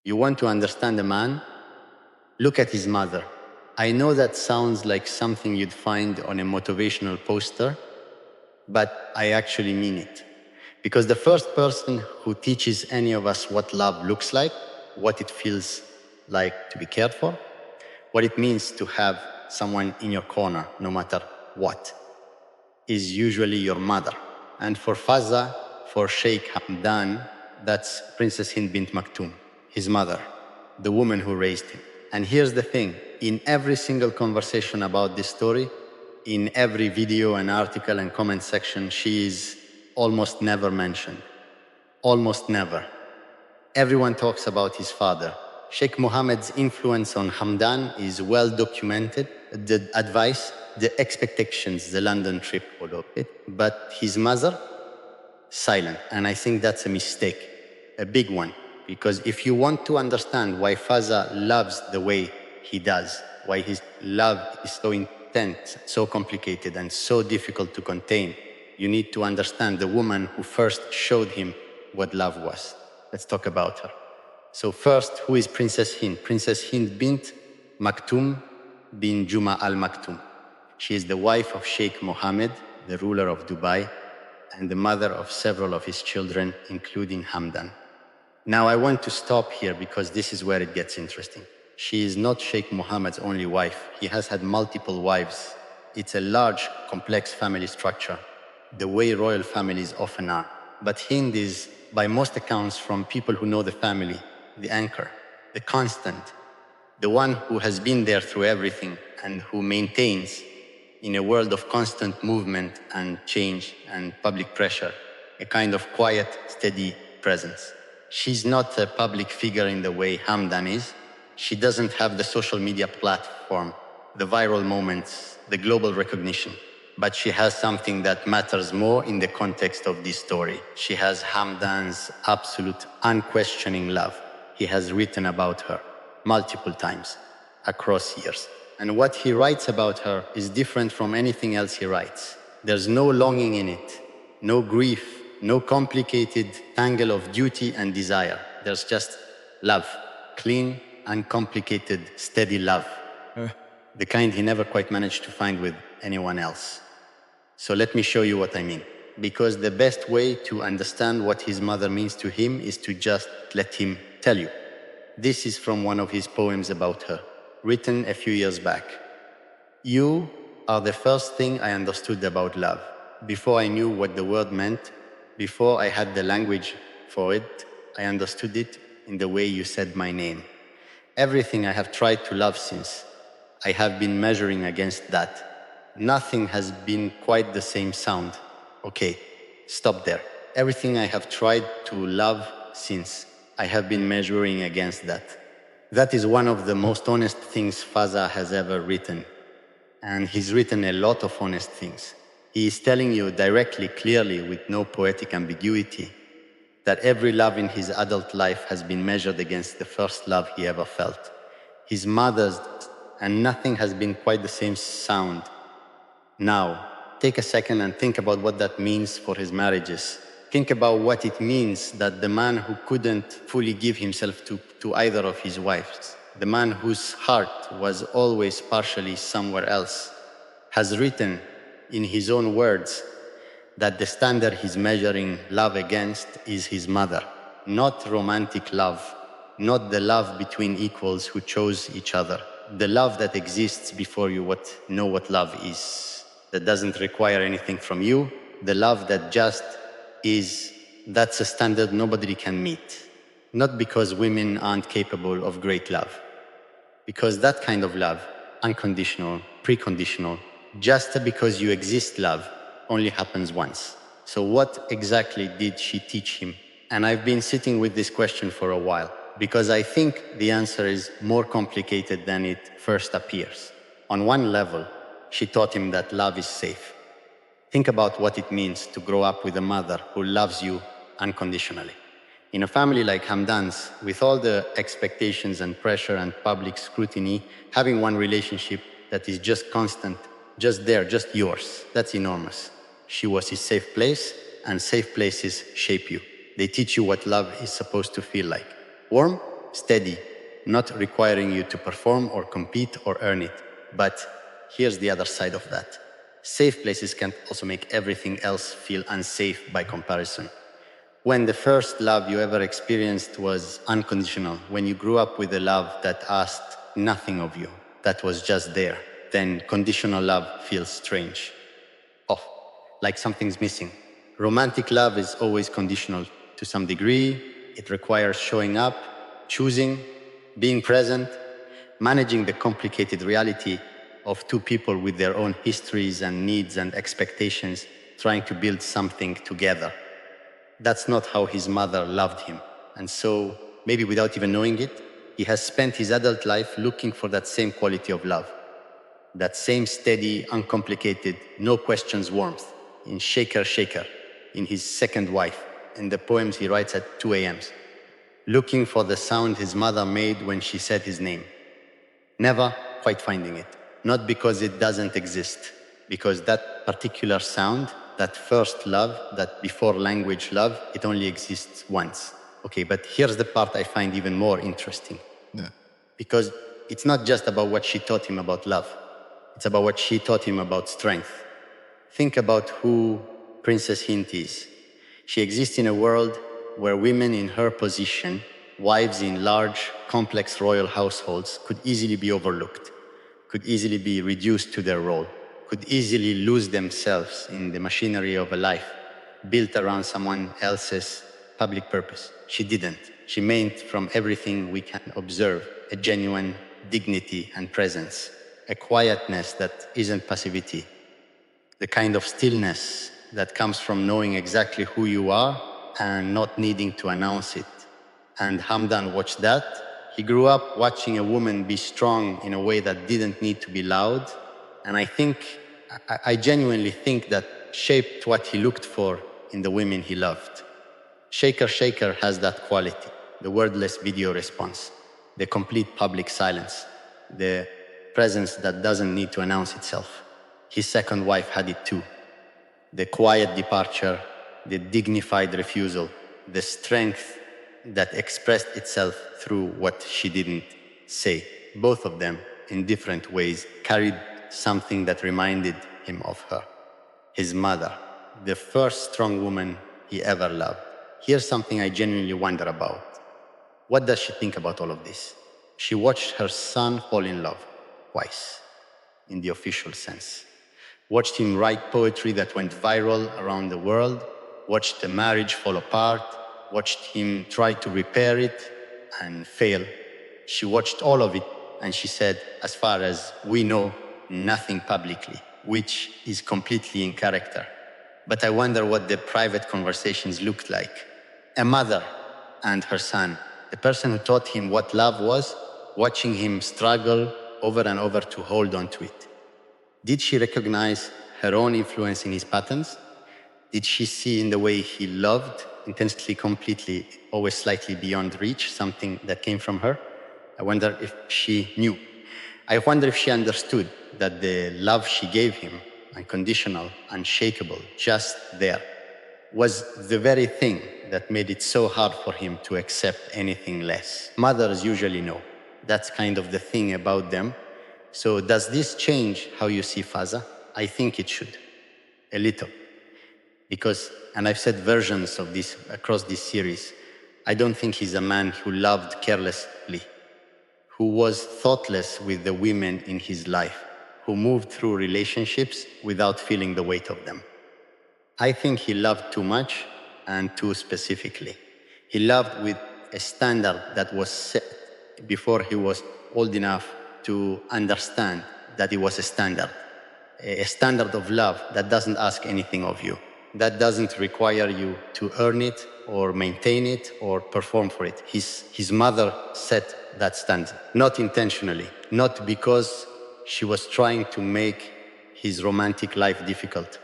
You want to understand a man? Look at his mother. I know that sounds like something you'd find on a motivational poster, but I actually mean it. Because the first person who teaches any of us what love looks like, what it feels like to be cared for, what it means to have someone in your corner, no matter what, is usually your mother. And for Fazza, for Sheikh Hamdan, that's Princess Hind bint Maktoum, his mother, the woman who raised him. And here's the thing, in every single conversation about this story, in every video and article and comment section, she is almost never mentioned. Almost never. Everyone talks about his father. Sheikh Mohammed's influence on Hamdan is well documented. The advice, the expectations, the London trip, all of it. But his mother, silent. And I think that's a mistake, a big one. Because if you want to understand why Fazza loves the way he does, why his love is so intense, so complicated, and so difficult to contain, you need to understand the woman who first showed him what love was. Let's talk about her. So first, who is Princess Hind? Princess Hind bint Maktoum bin Juma al Maktoum. She is the wife of Sheikh Mohammed, the ruler of Dubai, and the mother of several of his children, including Hamdan. Now I want to stop here because this is where it gets interesting. She is not Sheikh Mohammed's only wife. He has had multiple wives. It's a large, complex family structure, the way royal families often are. But Hind is, by most accounts, from people who know the family, the anchor, the constant, the one who has been there through everything and who maintains, in a world of constant movement and change and public pressure, a kind of quiet, steady presence. She's not a public figure in the way Hamdan is. She doesn't have the social media platform, the viral moments, the global recognition. But she has something that matters more in the context of this story. She has Hamdan's absolute, unquestioning love. He has written about her multiple times across years. And what he writes about her is different from anything else he writes. There's no longing in it, no grief, no complicated tangle of duty and desire. There's just love, clean, uncomplicated, steady love. The kind he never quite managed to find with anyone else. So let me show you what I mean. Because the best way to understand what his mother means to him is to just let him tell you. This is from one of his poems about her, written a few years back. You are the first thing I understood about love. Before I knew what the word meant, before I had the language for it, I understood it in the way you said my name. Everything I have tried to love since, I have been measuring against that. Nothing has been quite the same sound. Okay, stop there. Everything I have tried to love since, I have been measuring against that. That is one of the most honest things Fazza has ever written. And he's written a lot of honest things. He is telling you directly, clearly, with no poetic ambiguity, that every love in his adult life has been measured against the first love he ever felt. His mother's, and nothing has been quite the same sound. Now, take a second and think about what that means for his marriages. Think about what it means that the man who couldn't fully give himself to either of his wives, the man whose heart was always partially somewhere else, has written in his own words that the standard he's measuring love against is his mother. Not romantic love, not the love between equals who chose each other. The love that exists before you know what love is. That doesn't require anything from you. The love that just is. That's a standard nobody can meet. Not because women aren't capable of great love. Because that kind of love, unconditional, preconditional, just because you exist love, only happens once. So what exactly did she teach him? And I've been sitting with this question for a while, because I think the answer is more complicated than it first appears. On one level, she taught him that love is safe. Think about what it means to grow up with a mother who loves you unconditionally. In a family like Hamdan's, with all the expectations and pressure and public scrutiny, having one relationship that is just constant, just there, just yours, that's enormous. She was his safe place, and safe places shape you. They teach you what love is supposed to feel like. Warm, steady, not requiring you to perform or compete or earn it. But here's the other side of that. Safe places can also make everything else feel unsafe by comparison. When the first love you ever experienced was unconditional, when you grew up with a love that asked nothing of you, that was just there, then conditional love feels strange, off, like something's missing. Romantic love is always conditional to some degree. It requires showing up, choosing, being present, managing the complicated reality of two people with their own histories and needs and expectations, trying to build something together. That's not how his mother loved him. And so, maybe without even knowing it, he has spent his adult life looking for that same quality of love, that same steady, uncomplicated, no questions warmth in Shaker Shaker, in his second wife, in the poems he writes at 2 a.m., looking for the sound his mother made when she said his name. Never quite finding it. Not because it doesn't exist, because that particular sound, that first love, that before language love, it only exists once. Okay, but here's the part I find even more interesting. Yeah. Because it's not just about what she taught him about love. It's about what she taught him about strength. Think about who Princess Hint is. She exists in a world where women in her position, wives in large, complex royal households, could easily be overlooked, could easily be reduced to their role, could easily lose themselves in the machinery of a life built around someone else's public purpose. She didn't. She made from everything we can observe a genuine dignity and presence, a quietness that isn't passivity, the kind of stillness that comes from knowing exactly who you are and not needing to announce it. And Hamdan watched that. He grew up watching a woman be strong in a way that didn't need to be loud. And I genuinely think that shaped what he looked for in the women he loved. Shaker Shaker has that quality, the wordless video response, the complete public silence, the presence that doesn't need to announce itself. His second wife had it too. The quiet departure, the dignified refusal, the strength that expressed itself through what she didn't say. Both of them, in different ways, carried something that reminded him of her. His mother, the first strong woman he ever loved. Here's something I genuinely wonder about. What does she think about all of this? She watched her son fall in love twice, in the official sense. Watched him write poetry that went viral around the world, watched the marriage fall apart, watched him try to repair it and fail. She watched all of it and she said, as far as we know, nothing publicly, which is completely in character. But I wonder what the private conversations looked like. A mother and her son, the person who taught him what love was, watching him struggle over and over to hold on to it. Did she recognize her own influence in his patterns? Did she see in the way he loved, intensely, completely, always slightly beyond reach, something that came from her? I wonder if she knew. I wonder if she understood that the love she gave him, unconditional, unshakable, just there, was the very thing that made it so hard for him to accept anything less. Mothers usually know. That's kind of the thing about them. So does this change how you see Fazza? I think it should, a little. Because, and I've said versions of this across this series, I don't think he's a man who loved carelessly, who was thoughtless with the women in his life, who moved through relationships without feeling the weight of them. I think he loved too much and too specifically. He loved with a standard that was set before he was old enough to understand that it was a standard of love that doesn't ask anything of you, that doesn't require you to earn it or maintain it or perform for it. His mother set that standard, not intentionally, not because she was trying to make his romantic life difficult,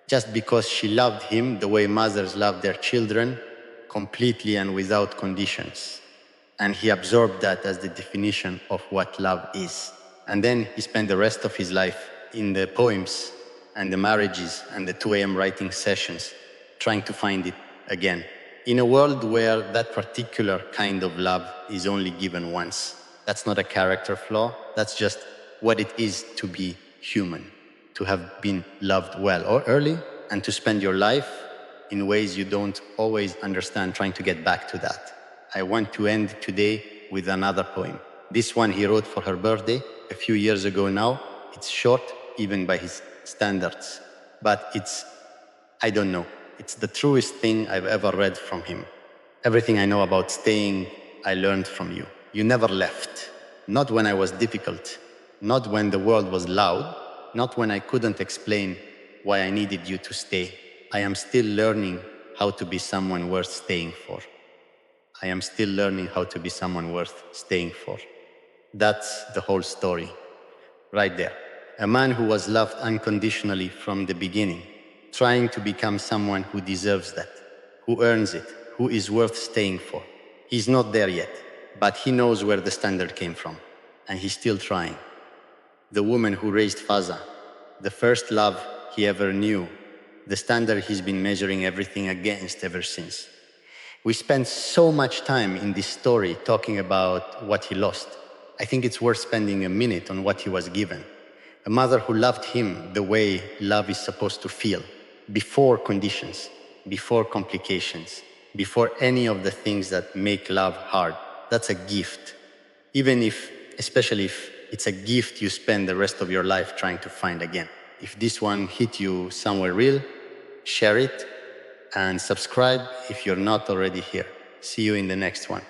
just because she loved him the way mothers love their children, completely and without conditions. And he absorbed that as the definition of what love is. And then he spent the rest of his life in the poems and the marriages and the 2 a.m. writing sessions, trying to find it again. In a world where that particular kind of love is only given once, that's not a character flaw, that's just what it is to be human, to have been loved well or early, and to spend your life in ways you don't always understand, trying to get back to that. I want to end today with another poem. This one he wrote for her birthday a few years ago now. It's short, even by his standards, but I don't know. It's the truest thing I've ever read from him. Everything I know about staying, I learned from you. You never left. Not when I was difficult. Not when the world was loud. Not when I couldn't explain why I needed you to stay. I am still learning how to be someone worth staying for. I am still learning how to be someone worth staying for. That's the whole story. Right there. A man who was loved unconditionally from the beginning, trying to become someone who deserves that, who earns it, who is worth staying for. He's not there yet, but he knows where the standard came from, and he's still trying. The woman who raised Fazza, the first love he ever knew, the standard he's been measuring everything against ever since. We spent so much time in this story talking about what he lost. I think it's worth spending a minute on what he was given. A mother who loved him the way love is supposed to feel, before conditions, before complications, before any of the things that make love hard. That's a gift. Even if, especially if it's a gift you spend the rest of your life trying to find again. If this one hit you somewhere real, share it and subscribe if you're not already here. See you in the next one.